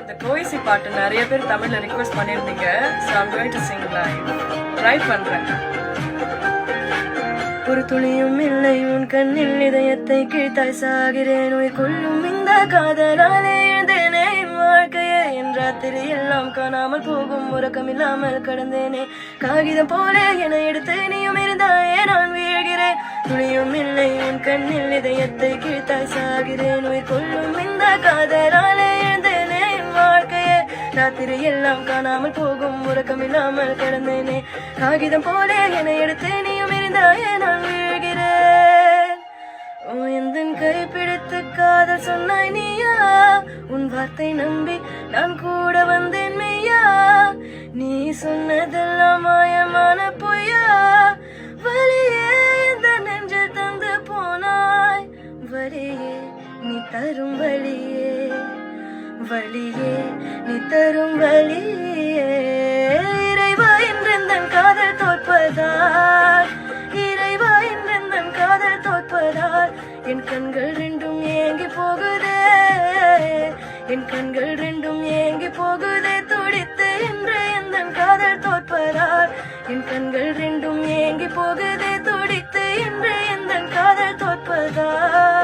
இந்த கோயிசி பாட்டு நிறைய பேர் தமிழ்ல ரிக்வெஸ்ட் பண்ணியிருந்தீங்க. So I'm going to sing live. Try பண்றேன். ஒரு துளியும் இல்லை உன் கண்ணில் இதயத்தை கிழித்தாய் சாகிறேன் உயிர் கொள்ளும் இந்த காதலாலே எழுந்தேனே என் வாழ்க்கையே என் ராத்திரி எல்லாம் காணாமல் போகும் உறக்கம் இல்லாமல் கடந்தேனே காகிதம் போல என எடுத்து நீயும் இருந்தாயே நான் வீழ்கிறேன் துளியும் இல்லை உன் கண்ணில் இதயத்தை கிழித்தாய் சாகிறேன் உயிர் கொள்ளும் இந்த காதலாலே எழுந்தேனே என் வாழ்க்கையே ராத்திரி எல்லாம் காணாமல் போகும் உறக்கம் இல்லாமல் கடந்தேனே காகிதம் போல என எடுத்து நீயும் இருந்தாயே நான் வீழ்கிறேன் எந்தன் கை பிடித்து காதல் சொன்னாய் நீயா உன் வார்த்தை நம்பி நான் கூட வந்தேன் மெய்யா நீ சொன்னதெல்லாம் மாயமான பொய்யா வலியே இந்த நெஞ்சில் தந்து போனாய் வலியே நீ தரும் வலியே வலியே நீ தரும் வலியே இறைவா என்றெந்தன் காதல் தோற்பதால் இறைவா என்றெந்தன் காதல் தோற்பதால் என் கண்கள் ரெண்டும் ஏங்கி போகுதே என் கண்கள் ரெண்டும் ஏங்கி போகுதே துடித்து என்று எந்தன் காதல் தோற்பதால் என் கண்கள் ரெண்டும் ஏங்கி போகுதே துடித்து என்று எந்தன் காதல் தோற்பதால்